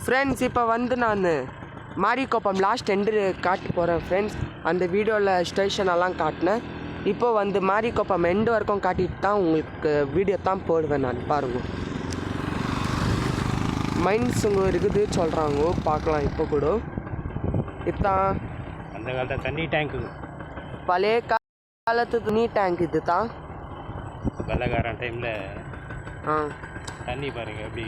Friends இப்போ வந்து நான் மாரிக்கோப்பம் லாஸ்ட் எண்டு காட்ட போகிறேன் ஃப்ரெண்ட்ஸ். அந்த வீடியோவில் ஸ்டேஷனெல்லாம் காட்டினேன். இப்போ வந்து மாரிக்கோப்பம் எண்டு வரைக்கும் காட்டிட்டு தான் உங்களுக்கு வீடியோ தான் போடுவேன் நான். பாருங்க மைன்ஸுங்க இருக்குது சொல்கிறாங்க, பார்க்கலாம். இப்போ கூட இதுதான் அந்த காலத்தில் தண்ணி டேங்க்கு, பழைய காலத்து தண்ணி டேங்க் இது தான். வெள்ளக்காரன் டைமில் தண்ணி பாருங்கள் எப்படி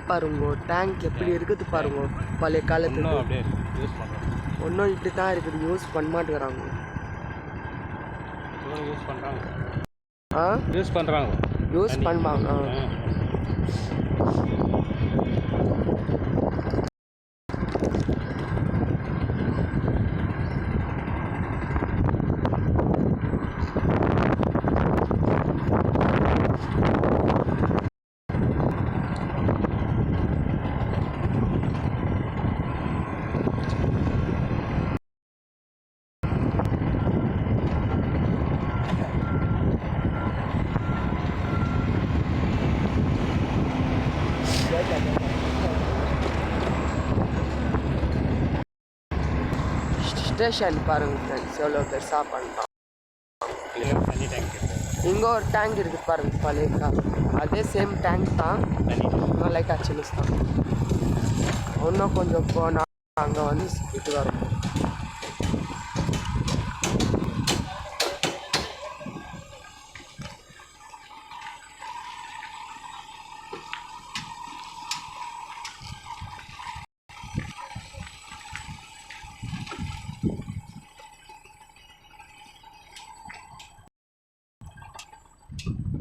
பாருங்க டேங்க் எப்படி இருக்குது பாருங்க. பழைய காலத்து அப்படியே யூஸ் பண்ணுறோம். ஒன்றும் இப்படி தான் இருக்குது, யூஸ் பண்ண மாட்டேங்கிறாங்க. யூஸ் பண்ணுறாங்க யூஸ் பண்ணுவாங்க. ஸ்டேஷன் பாருங்க ஃப்ரெண்ட்ஸ், எவ்வளோ பெருசாக பண்ணிட்டான். தண்ணி டேங்க் இங்கே ஒரு டேங்க் இருக்குது பாருங்க, பழைய காலம். அதே சேம் டேங்க் தான், லைட்டாக சின்னஸ் தான். இன்னும் கொஞ்சம் போனால் அங்கே வந்து இது வரும்.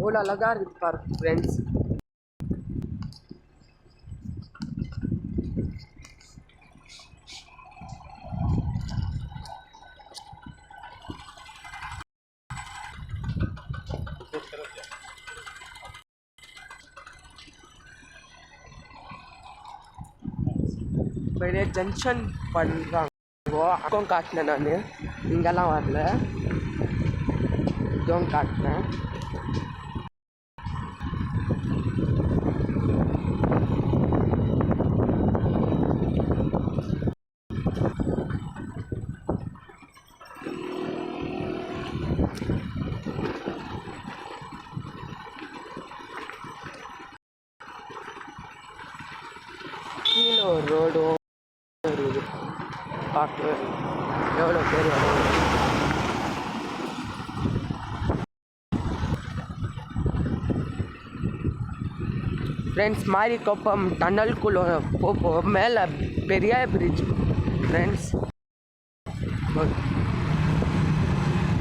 எவ்வளோ அழகாக இருக்குது பாருங்க ஃப்ரெண்ட்ஸ். பெரிய ஜங்ஷன் பண்ணுறாங்க. அக்கம் காட்டினேன் நான், இங்கெல்லாம் வரல, இதுவும் காட்டினேன். கீழே ஒரு ரோடும் இருக்குது, பார்க்க எவ்வளோ பெரிய ரோடு. ஃப்ரெண்ட்ஸ் மாரிக்கோப்பம் டன்னலுக்குள்ளே மேலே பெரிய பிரிட்ஜ் ஃப்ரெண்ட்ஸ்.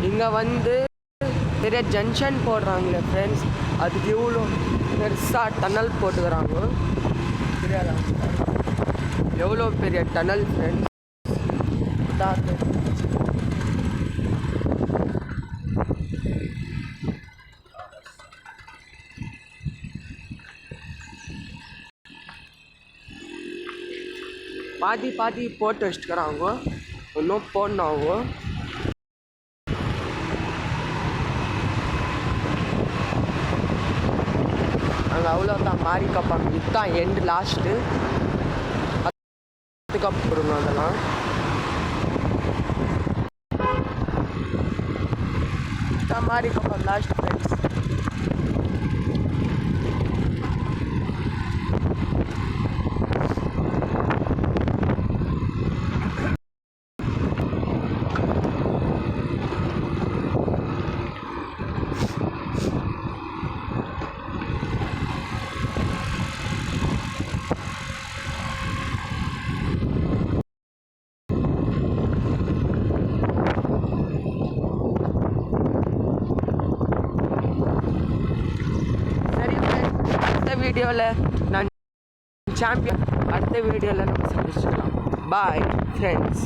இங்கே வந்து பெரிய ஜங்ஷன் போடுறாங்களே ஃப்ரெண்ட்ஸ், அதுக்கு இவ்வளோ பெருசாக டன்னல் போட்டுக்கிறாங்க. தெரியாதா எவ்வளோ பெரிய டன்னல் ஃப்ரெண்ட்ஸ். பாதி போட்டு வச்சுக்கிறாங்க, இன்னும் போடணும். அங்கே அவ்வளோதான் மாரிக்கோப்பம், இதுதான் எண்டு லாஸ்ட்டு. அதுக்கப்புறம் அதெல்லாம் மாரிக்கோப்பம் லாஸ்ட் ஃப்ரெண்ட்ஸ். வீடியோவில் நான் சாம்பியன், அடுத்த வீடியோவில் நம்ம சந்திச்சிடலாம். Bye friends.